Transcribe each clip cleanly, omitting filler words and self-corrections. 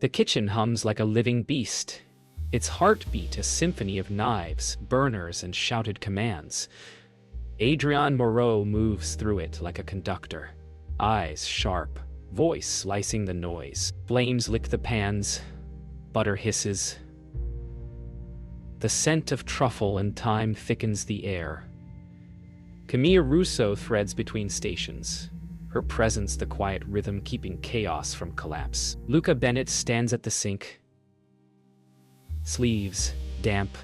The kitchen hums like a living beast, its heartbeat a symphony of knives, burners, and shouted commands. Adrian Moreau moves through it like a conductor, eyes sharp, voice slicing the noise. Flames lick the pans, butter hisses. The scent of truffle and thyme thickens the air. Camille Rousseau threads between stations, her presence the quiet rhythm keeping chaos from collapse. Luca Bennett stands at the sink, sleeves damp,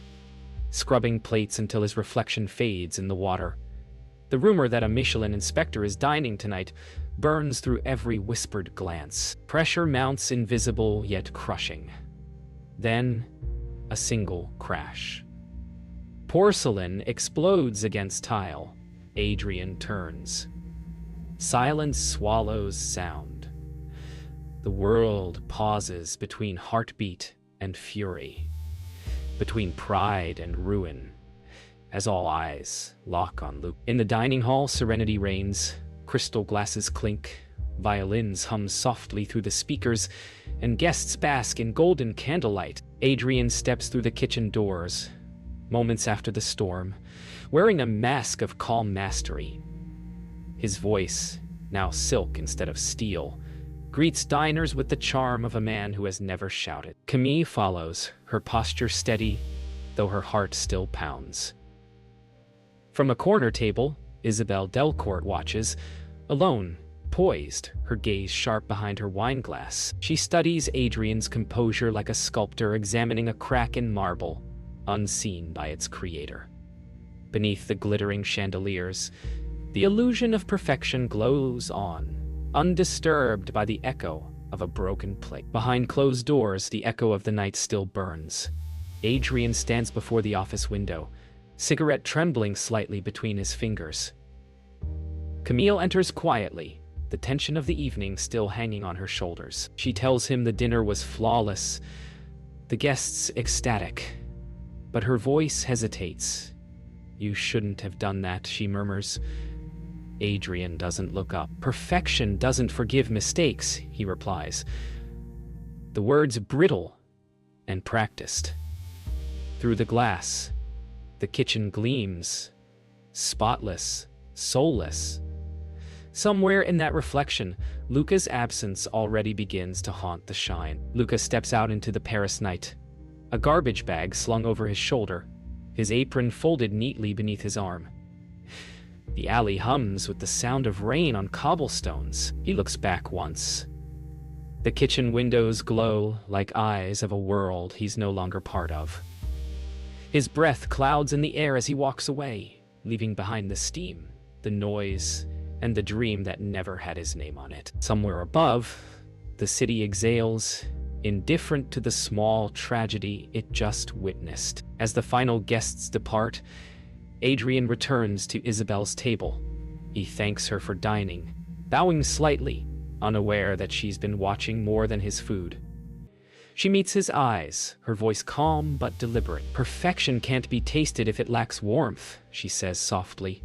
scrubbing plates until his reflection fades in the water. The rumor that a Michelin inspector is dining tonight burns through every whispered glance. Pressure mounts, invisible yet crushing. Then, a single crash. Porcelain explodes against tile. Adrian turns. Silence swallows sound. The world pauses between heartbeat and fury, between pride and ruin, as all eyes lock on Luke. In the dining hall, serenity reigns. Crystal glasses clink, violins hum softly through the speakers, and guests bask in golden candlelight. Adrian steps through the kitchen doors, moments after the storm, wearing a mask of calm mastery. His voice, now silk instead of steel, greets diners with the charm of a man who has never shouted. Camille follows, her posture steady, though her heart still pounds. From a corner table, Isabelle Delcourt watches, alone, poised, her gaze sharp behind her wineglass. She studies Adrian's composure like a sculptor examining a crack in marble, unseen by its creator. Beneath the glittering chandeliers, the illusion of perfection glows on, undisturbed by the echo of a broken plate. Behind closed doors, the echo of the night still burns. Adrian stands before the office window, cigarette trembling slightly between his fingers. Camille enters quietly, the tension of the evening still hanging on her shoulders. She tells him the dinner was flawless, the guests ecstatic, but her voice hesitates. "You shouldn't have done that," she murmurs. Adrian doesn't look up. "Perfection doesn't forgive mistakes," he replies. The words brittle and practiced. Through the glass, the kitchen gleams, spotless, soulless. Somewhere in that reflection, Luca's absence already begins to haunt the shine. Luca steps out into the Paris night, a garbage bag slung over his shoulder, his apron folded neatly beneath his arm. The alley hums with the sound of rain on cobblestones. He looks back once. The kitchen windows glow like eyes of a world he's no longer part of. His breath clouds in the air as he walks away, leaving behind the steam, the noise, and the dream that never had his name on it. Somewhere above, the city exhales, indifferent to the small tragedy it just witnessed. As the final guests depart, Adrian returns to Isabelle's table. He thanks her for dining, bowing slightly, unaware that she's been watching more than his food. She meets his eyes, her voice calm but deliberate. "Perfection can't be tasted if it lacks warmth," she says softly,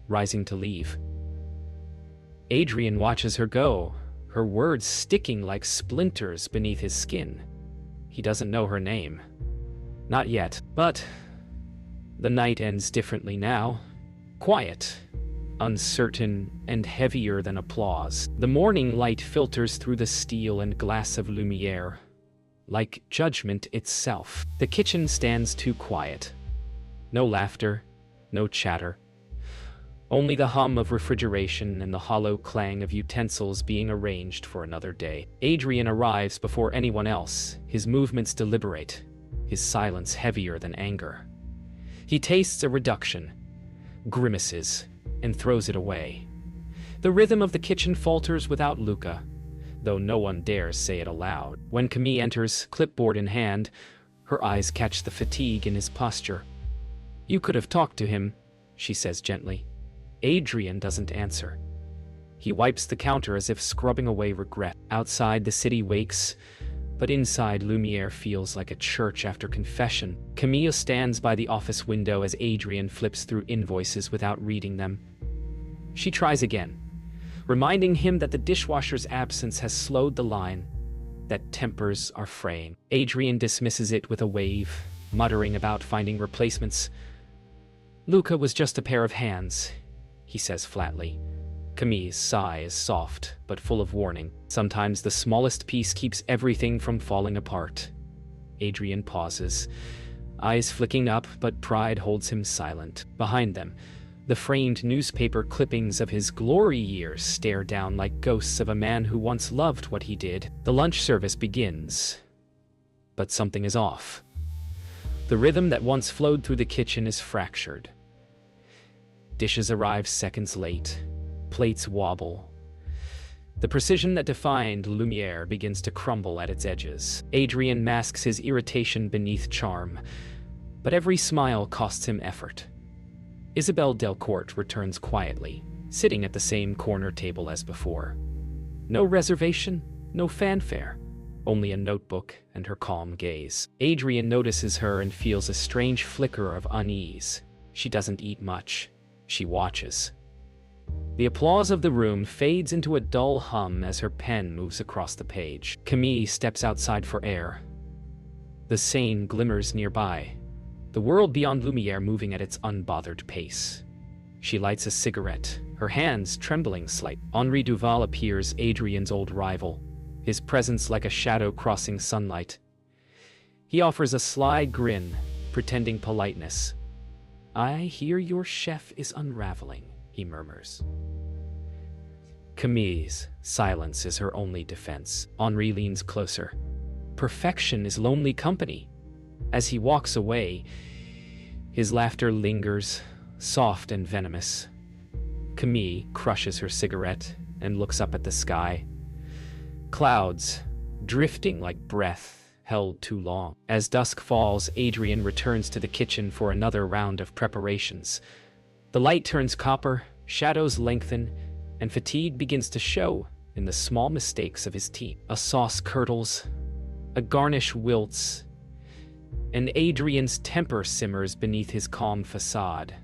rising to leave. Adrian watches her go, her words sticking like splinters beneath his skin. He doesn't know her name. Not yet, but the night ends differently now. Quiet, uncertain, and heavier than applause. The morning light filters through the steel and glass of Lumiere, like judgment itself. The kitchen stands too quiet. No laughter, no chatter. Only the hum of refrigeration and the hollow clang of utensils being arranged for another day. Adrian arrives before anyone else, his movements deliberate, his silence heavier than anger. He tastes a reduction, grimaces, and throws it away. The rhythm of the kitchen falters without Luca, though no one dares say it aloud. When Camille enters, clipboard in hand, her eyes catch the fatigue in his posture. "You could have talked to him," she says gently. Adrian doesn't answer. He wipes the counter as if scrubbing away regret. Outside, the city wakes, but inside, Lumiere feels like a church after confession. Camille stands by the office window as Adrian flips through invoices without reading them. She tries again, reminding him that the dishwasher's absence has slowed the line, that tempers are fraying. Adrian dismisses it with a wave, muttering about finding replacements. "Luca was just a pair of hands," he says flatly. Camille's sigh is soft, but full of warning. Sometimes the smallest piece keeps everything from falling apart. Adrian pauses, eyes flicking up, but pride holds him silent. Behind them, the framed newspaper clippings of his glory years stare down like ghosts of a man who once loved what he did. The lunch service begins, but something is off. The rhythm that once flowed through the kitchen is fractured. Dishes arrive seconds late. Plates wobble. The precision that defined Lumiere begins to crumble at its edges. Adrian masks his irritation beneath charm, but every smile costs him effort. Isabelle Delcourt returns quietly, sitting at the same corner table as before. No reservation, no fanfare, only a notebook and her calm gaze. Adrian notices her and feels a strange flicker of unease. She doesn't eat much. She watches. The applause of the room fades into a dull hum as her pen moves across the page. Camille steps outside for air. The Seine glimmers nearby, the world beyond Lumiere moving at its unbothered pace. She lights a cigarette, her hands trembling slightly. Henri Duval appears, Adrian's old rival, his presence like a shadow crossing sunlight. He offers a sly grin, pretending politeness. "I hear your chef is unraveling," he murmurs. Camille's silence is her only defense. Henri leans closer. Perfection is lonely company. As he walks away, his laughter lingers, soft and venomous. Camille crushes her cigarette and looks up at the sky. Clouds, drifting like breath, held too long. As dusk falls, Adrian returns to the kitchen for another round of preparations. The light turns copper, shadows lengthen, and fatigue begins to show in the small mistakes of his team. A sauce curdles, a garnish wilts, and Adrian's temper simmers beneath his calm facade.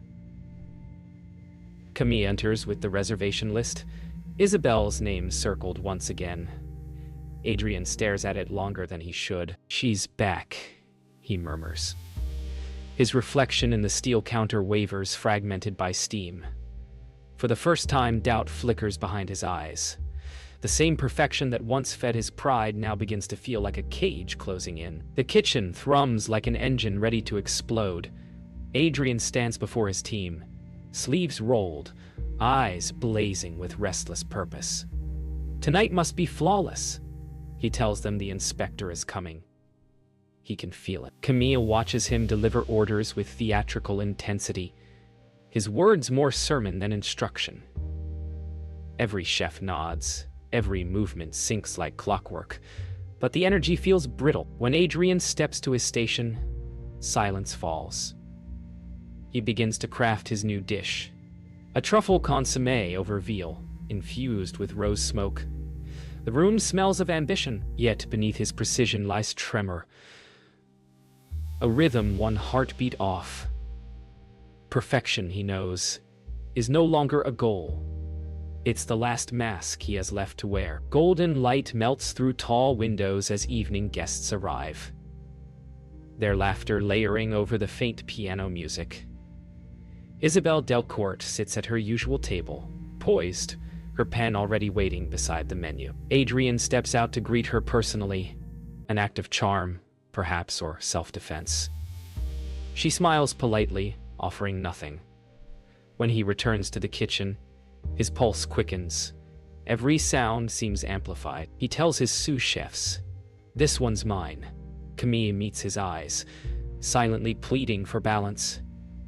Camille enters with the reservation list, Isabelle's name circled once again. Adrian stares at it longer than he should. "She's back," he murmurs. His reflection in the steel counter wavers, fragmented by steam. For the first time, doubt flickers behind his eyes. The same perfection that once fed his pride now begins to feel like a cage closing in. The kitchen thrums like an engine ready to explode. Adrian stands before his team, sleeves rolled, eyes blazing with restless purpose. "Tonight must be flawless," he tells them. The inspector is coming. He can feel it. Camille watches him deliver orders with theatrical intensity, his words more sermon than instruction. Every chef nods, every movement sinks like clockwork, but the energy feels brittle. When Adrian steps to his station, silence falls. He begins to craft his new dish, a truffle consommé over veal, infused with rose smoke. The room smells of ambition, yet beneath his precision lies tremor, a rhythm one heartbeat off. Perfection, he knows, is no longer a goal. It's the last mask he has left to wear. Golden light melts through tall windows as evening guests arrive, their laughter layering over the faint piano music. Isabelle Delcourt sits at her usual table, poised, her pen already waiting beside the menu. Adrian steps out to greet her personally, an act of charm, perhaps, or self-defense. She smiles politely, offering nothing. When he returns to the kitchen, his pulse quickens. Every sound seems amplified. He tells his sous chefs, "This one's mine." Camille meets his eyes, silently pleading for balance.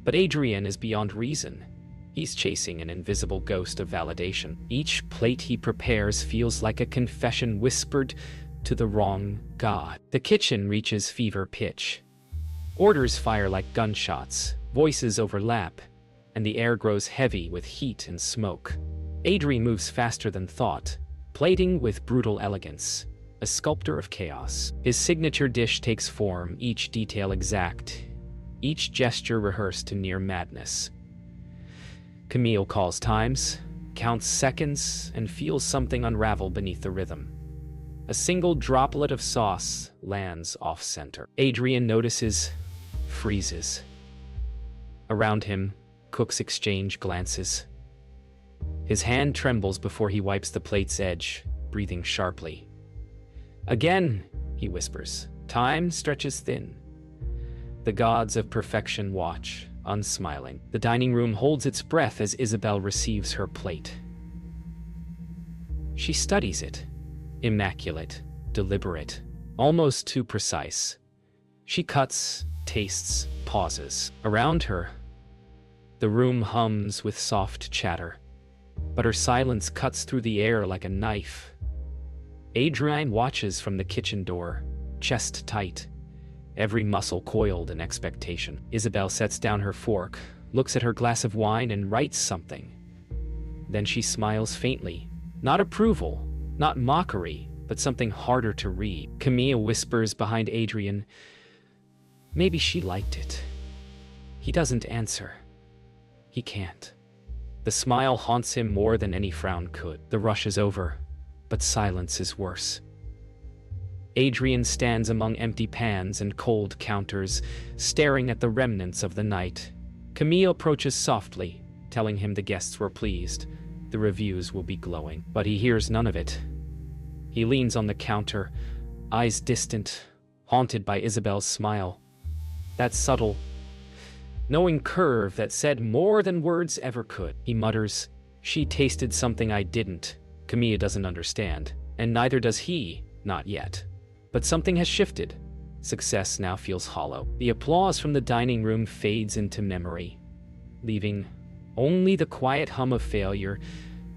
But Adrian is beyond reason. He's chasing an invisible ghost of validation. Each plate he prepares feels like a confession whispered to the wrong god. The kitchen reaches fever pitch. Orders fire like gunshots, voices overlap, and the air grows heavy with heat and smoke. Adrian moves faster than thought, plating with brutal elegance, a sculptor of chaos. His signature dish takes form, each detail exact, each gesture rehearsed to near madness. Camille calls times, counts seconds, and feels something unravel beneath the rhythm. A single droplet of sauce lands off-center. Adrian notices, freezes. Around him, cooks exchange glances. His hand trembles before he wipes the plate's edge, breathing sharply. Again, he whispers. Time stretches thin. The gods of perfection watch, unsmiling. The dining room holds its breath as Isabel receives her plate. She studies it. Immaculate, deliberate, almost too precise. She cuts, tastes, pauses. Around her, the room hums with soft chatter, but her silence cuts through the air like a knife. Adrian watches from the kitchen door, chest tight, every muscle coiled in expectation. Isabel sets down her fork, looks at her glass of wine, and writes something. Then she smiles faintly. Not approval, not mockery, but something harder to read. Camille whispers behind Adrian, maybe she liked it. He doesn't answer. He can't. The smile haunts him more than any frown could. The rush is over, but silence is worse. Adrian stands among empty pans and cold counters, staring at the remnants of the night. Camille approaches softly, telling him the guests were pleased. The reviews will be glowing. But he hears none of it. He leans on the counter, eyes distant, haunted by Isabel's smile. That subtle, knowing curve that said more than words ever could. He mutters, she tasted something I didn't. Camille doesn't understand, and neither does he, not yet. But something has shifted. Success now feels hollow. The applause from the dining room fades into memory, leaving only the quiet hum of failure,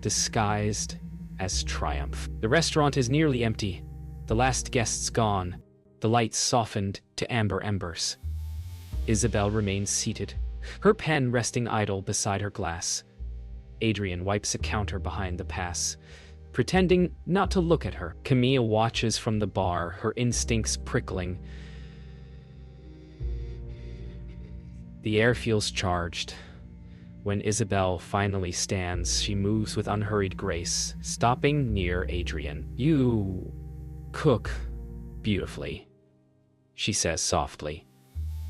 disguised as triumph. The restaurant is nearly empty. The last guest's gone. The lights softened to amber embers. Isabel remains seated, her pen resting idle beside her glass. Adrian wipes a counter behind the pass, pretending not to look at her. Camille watches from the bar, her instincts prickling. The air feels charged. When Isabel finally stands, she moves with unhurried grace, stopping near Adrian. You cook beautifully, she says softly,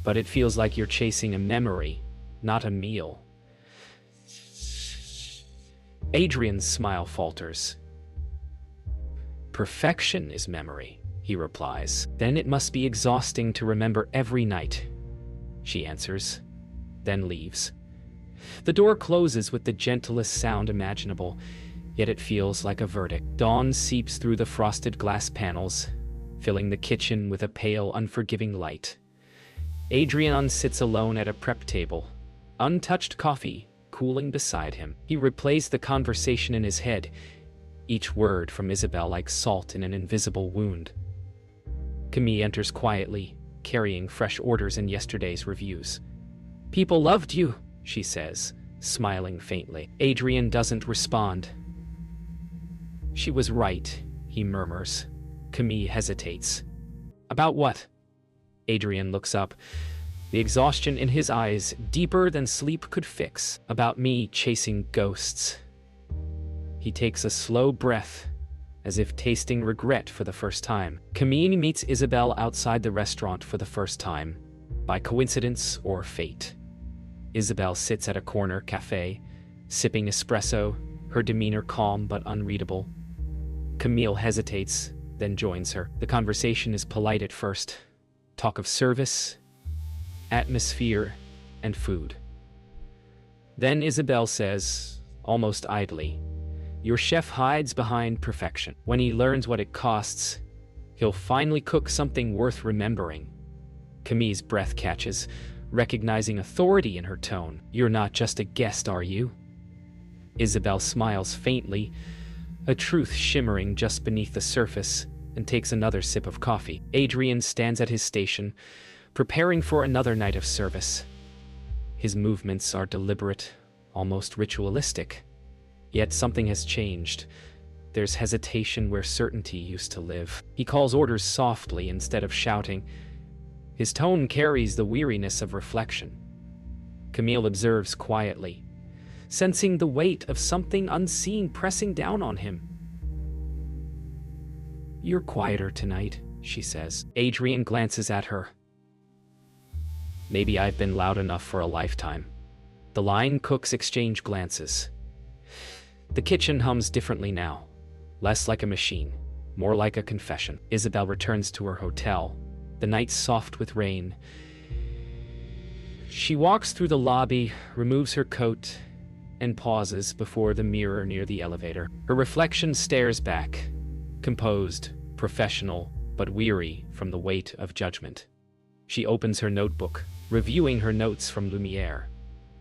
but it feels like you're chasing a memory, not a meal. Adrian's smile falters. Perfection is memory, he replies. Then it must be exhausting to remember every night, she answers, then leaves. The door closes with the gentlest sound imaginable, yet it feels like a verdict. Dawn seeps through the frosted glass panels, filling the kitchen with a pale, unforgiving light. Adrian sits alone at a prep table, untouched coffee cooling beside him. He replays the conversation in his head, each word from Isabel like salt in an invisible wound. Camille enters quietly, carrying fresh orders and yesterday's reviews. People loved you, she says, smiling faintly. Adrian doesn't respond. She was right, he murmurs. Camille hesitates. About what? Adrian looks up, the exhaustion in his eyes deeper than sleep could fix. About me chasing ghosts. He takes a slow breath, as if tasting regret for the first time. Camille meets Isabel outside the restaurant for the first time, by coincidence or fate. Isabel sits at a corner cafe, sipping espresso, her demeanor calm but unreadable. Camille hesitates, then joins her. The conversation is polite at first. Talk of service, atmosphere, and food. Then Isabel says, almost idly, your chef hides behind perfection. When he learns what it costs, he'll finally cook something worth remembering. Camille's breath catches, recognizing authority in her tone. You're not just a guest, are you? Isabel smiles faintly, a truth shimmering just beneath the surface, and takes another sip of coffee. Adrian stands at his station, preparing for another night of service. His movements are deliberate, almost ritualistic. Yet something has changed. There's hesitation where certainty used to live. He calls orders softly instead of shouting. His tone carries the weariness of reflection. Camille observes quietly, sensing the weight of something unseen pressing down on him. "You're quieter tonight," she says. Adrian glances at her. "Maybe I've been loud enough for a lifetime." The line cooks exchange glances. The kitchen hums differently now. Less like a machine, more like a confession. Isabel returns to her hotel. The night's soft with rain. She walks through the lobby, removes her coat, and pauses before the mirror near the elevator. Her reflection stares back, composed, professional, but weary from the weight of judgment. She opens her notebook, reviewing her notes from Lumiere.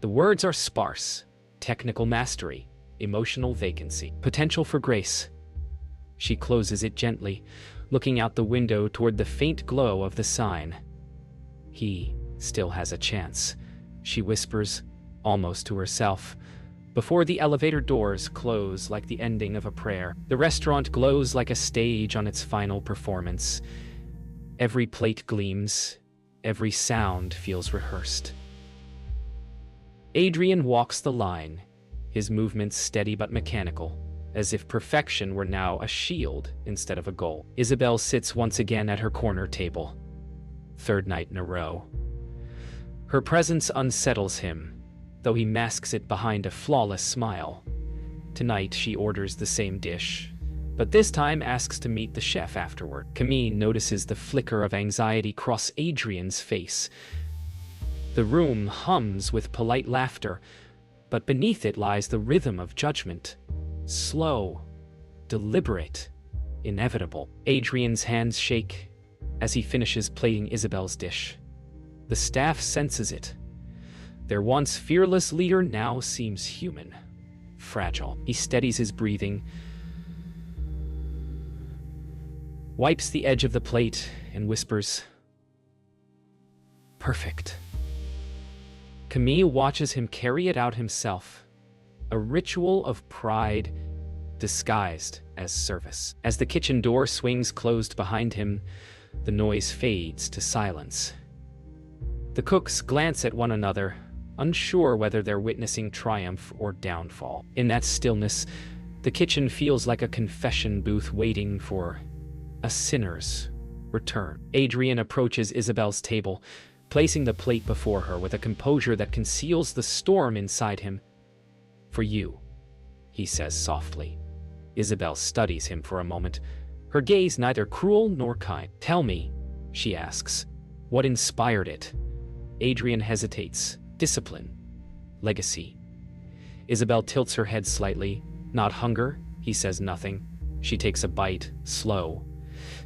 The words are sparse: technical mastery, emotional vacancy, potential for grace. She closes it gently, looking out the window toward the faint glow of the sign. "He still has a chance," she whispers, almost to herself, before the elevator doors close like the ending of a prayer. The restaurant glows like a stage on its final performance. Every plate gleams, every sound feels rehearsed. Adrian walks the line, his movements steady but mechanical, as if perfection were now a shield instead of a goal. Isabel sits once again at her corner table. Third night in a row. Her presence unsettles him, though he masks it behind a flawless smile. Tonight she orders the same dish, but this time asks to meet the chef afterward. Camille notices the flicker of anxiety cross Adrian's face. The room hums with polite laughter, but beneath it lies the rhythm of judgment. Slow, deliberate, inevitable. Adrian's hands shake as he finishes plating Isabel's dish. The staff senses it. Their once fearless leader now seems human, fragile. He steadies his breathing, wipes the edge of the plate, and whispers, "Perfect." Camille watches him carry it out himself, a ritual of pride disguised as service. As the kitchen door swings closed behind him, the noise fades to silence. The cooks glance at one another, unsure whether they're witnessing triumph or downfall. In that stillness, the kitchen feels like a confession booth waiting for a sinner's return. Adrian approaches Isabel's table, placing the plate before her with a composure that conceals the storm inside him. "For you," he says softly. Isabel studies him for a moment, her gaze neither cruel nor kind. "Tell me," she asks, "what inspired it?" Adrian hesitates. "Discipline. Legacy." Isabel tilts her head slightly. "Not hunger?" He says nothing. She takes a bite, slow,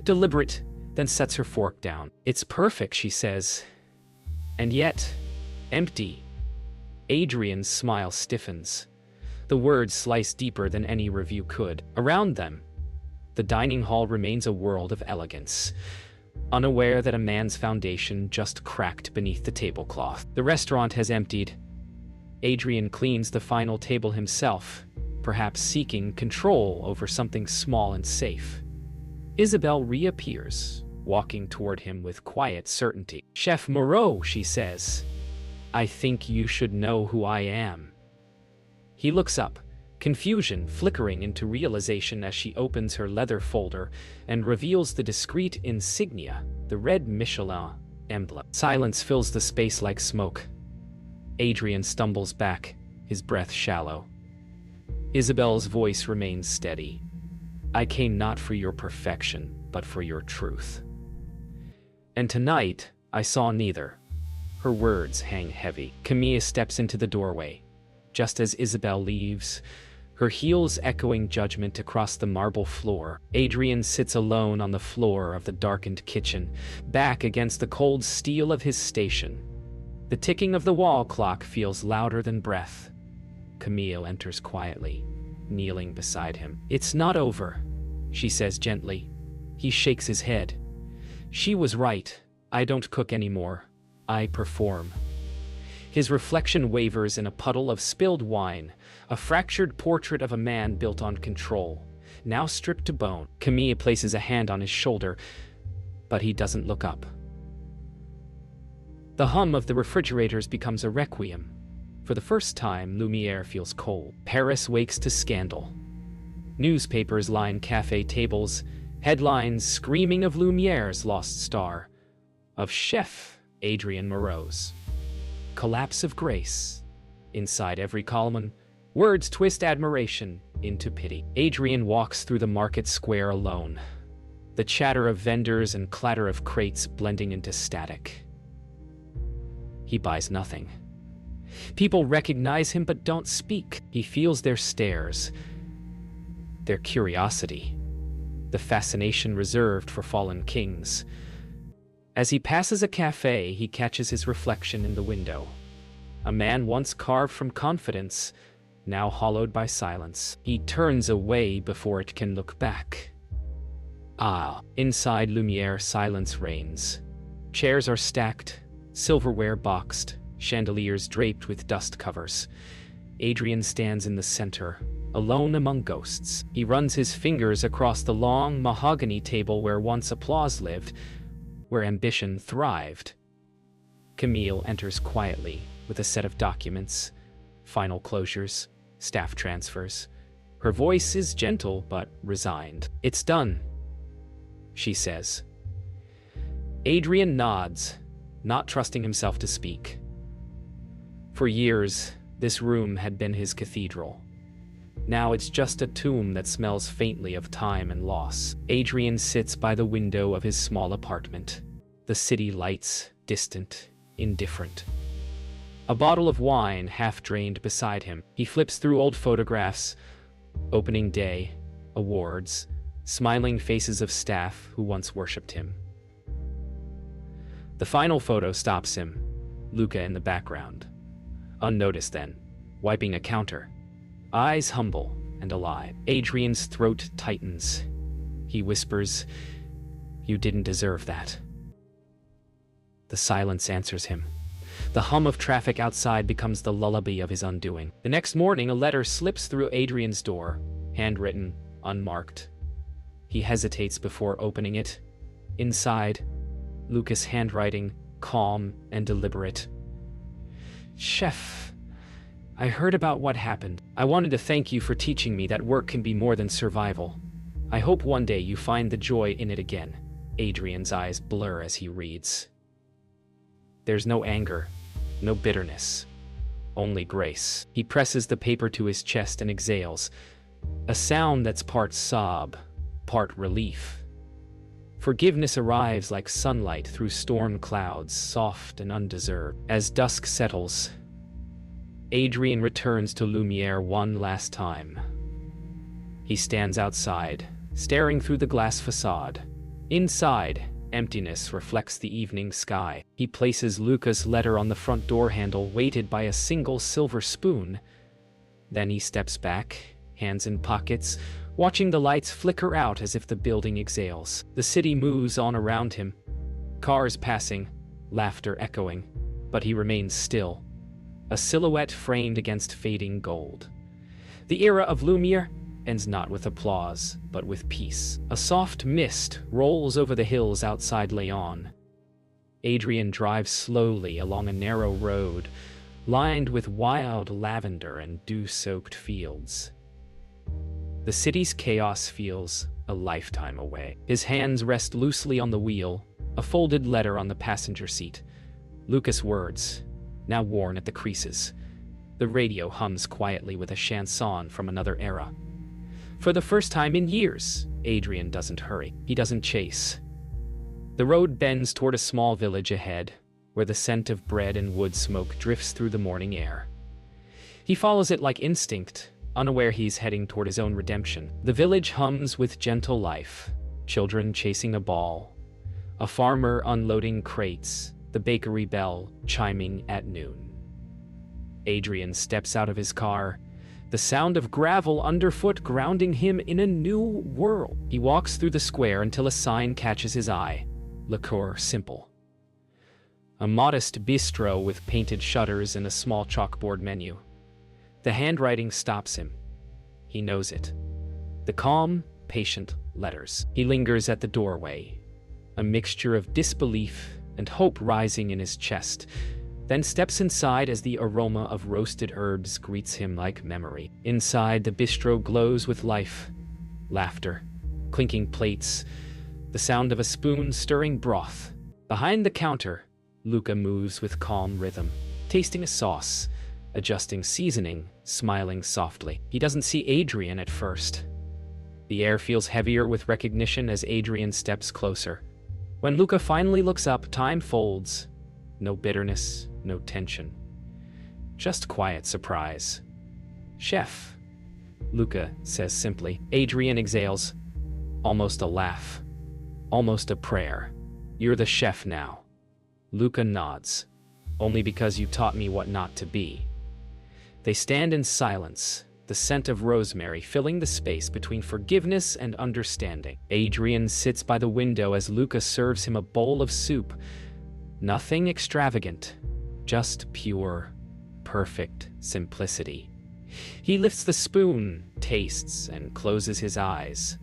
deliberate, then sets her fork down. "It's perfect," she says. "And yet, empty." Adrian's smile stiffens. The words slice deeper than any review could. Around them, the dining hall remains a world of elegance, unaware that a man's foundation just cracked beneath the tablecloth. The restaurant has emptied. Adrian cleans the final table himself, perhaps seeking control over something small and safe. Isabel reappears, walking toward him with quiet certainty. "Chef Moreau," she says, "I think you should know who I am." He looks up, confusion flickering into realization as she opens her leather folder and reveals the discreet insignia, the red Michelin emblem. Silence fills the space like smoke. Adrian stumbles back, his breath shallow. Isabel's voice remains steady. "I came not for your perfection, but for your truth. And tonight, I saw neither." Her words hang heavy. Camille steps into the doorway. Just as Isabel leaves, her heels echoing judgment across the marble floor, Adrian sits alone on the floor of the darkened kitchen, back against the cold steel of his station. The ticking of the wall clock feels louder than breath. Camille enters quietly, kneeling beside him. "It's not over," she says gently. He shakes his head. "She was right. I don't cook anymore. I perform." His reflection wavers in a puddle of spilled wine, a fractured portrait of a man built on control, now stripped to bone. Camille places a hand on his shoulder, but he doesn't look up. The hum of the refrigerators becomes a requiem. For the first time, Lumiere feels cold. Paris wakes to scandal. Newspapers line cafe tables, Headlines screaming of Lumiere's lost star, of Chef Adrien Moreau's collapse of grace. Inside every column, words twist admiration into pity. Adrien walks through the market square alone, the chatter of vendors and clatter of crates blending into static. He buys nothing. People recognize him but don't speak. He feels their stares, their curiosity, the fascination reserved for fallen kings. As he passes a cafe, he catches his reflection in the window. A man once carved from confidence, now hollowed by silence. He turns away before it can look back. Inside Lumiere, silence reigns. Chairs are stacked, silverware boxed, chandeliers draped with dust covers. Adrien stands in the center, alone among ghosts. He runs his fingers across the long mahogany table where once applause lived, where ambition thrived. Camille enters quietly with a set of documents, final closures, staff transfers. Her voice is gentle but resigned. "It's done," she says. Adrien nods, not trusting himself to speak. For years, this room had been his cathedral. Now it's just a tomb that smells faintly of time and loss. Adrien sits by the window of his small apartment. The city lights, distant, indifferent. A bottle of wine half-drained beside him. He flips through old photographs, opening day, awards, smiling faces of staff who once worshipped him. The final photo stops him, Luca in the background. Unnoticed then, wiping a counter. Eyes humble and alive. Adrien's throat tightens. He whispers, "You didn't deserve that." The silence answers him. The hum of traffic outside becomes the lullaby of his undoing. The next morning, a letter slips through Adrien's door, handwritten, unmarked. He hesitates before opening it. Inside, Lucas' handwriting, calm and deliberate. "Chef, I heard about what happened. I wanted to thank you for teaching me that work can be more than survival. I hope one day you find the joy in it again." Adrien's eyes blur as he reads. There's no anger, no bitterness, only grace. He presses the paper to his chest and exhales, a sound that's part sob, part relief. Forgiveness arrives like sunlight through storm clouds, soft and undeserved. As dusk settles, Adrien returns to Lumiere one last time. He stands outside, staring through the glass facade. Inside, emptiness reflects the evening sky. He places Luca's letter on the front door handle, weighted by a single silver spoon. Then he steps back, hands in pockets, watching the lights flicker out as if the building exhales. The city moves on around him, cars passing, laughter echoing, but he remains still, a silhouette framed against fading gold. The era of Lumiere ends not with applause, but with peace. A soft mist rolls over the hills outside Lyon. Adrien drives slowly along a narrow road, lined with wild lavender and dew-soaked fields. The city's chaos feels a lifetime away. His hands rest loosely on the wheel, a folded letter on the passenger seat. Lucas' words, now worn at the creases. The radio hums quietly with a chanson from another era. For the first time in years, Adrien doesn't hurry. He doesn't chase. The road bends toward a small village ahead, where the scent of bread and wood smoke drifts through the morning air. He follows it like instinct, unaware he's heading toward his own redemption. The village hums with gentle life, children chasing a ball, a farmer unloading crates, the bakery bell chiming at noon. Adrien steps out of his car, the sound of gravel underfoot grounding him in a new world. He walks through the square until a sign catches his eye. Liqueur simple. A modest bistro with painted shutters and a small chalkboard menu. The handwriting stops him. He knows it. The calm, patient letters. He lingers at the doorway, a mixture of disbelief and hope rising in his chest, then steps inside as the aroma of roasted herbs greets him like memory. Inside, the bistro glows with life, laughter, clinking plates, the sound of a spoon stirring broth. Behind the counter, Luca moves with calm rhythm, tasting a sauce, adjusting seasoning, smiling softly. He doesn't see Adrian at first. The air feels heavier with recognition as Adrian steps closer. When Luca finally looks up, time folds. No bitterness, no tension. Just quiet surprise. "Chef," Luca says simply. Adrian exhales. Almost a laugh. Almost a prayer. "You're the chef now." Luca nods. "Only because you taught me what not to be." They stand in silence, the scent of rosemary filling the space between forgiveness and understanding. Adrian sits by the window as Luca serves him a bowl of soup. Nothing extravagant, just pure, perfect simplicity. He lifts the spoon, tastes, and closes his eyes.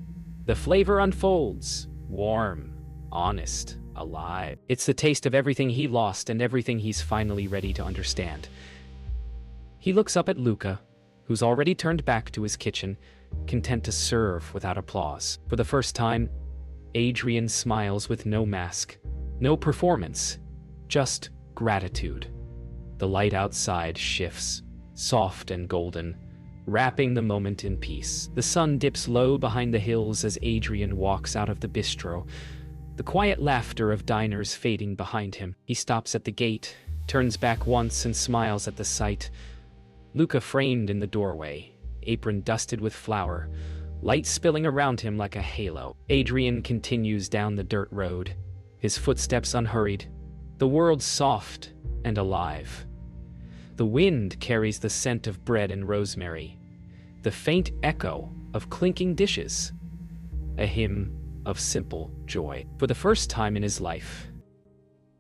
The flavor unfolds, warm, honest, alive. It's the taste of everything he lost and everything he's finally ready to understand. He looks up at Luca, who's already turned back to his kitchen, content to serve without applause. For the first time, Adrian smiles with no mask, no performance, just gratitude. The light outside shifts, soft and golden, wrapping the moment in peace. The sun dips low behind the hills as Adrian walks out of the bistro, the quiet laughter of diners fading behind him. He stops at the gate, turns back once and smiles at the sight. Luca framed in the doorway, apron dusted with flour, light spilling around him like a halo. Adrian continues down the dirt road, his footsteps unhurried, the world soft and alive. The wind carries the scent of bread and rosemary, the faint echo of clinking dishes, a hymn of simple joy. For the first time in his life,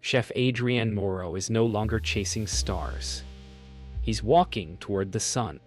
Chef Adrian Moro is no longer chasing stars. He's walking toward the sun.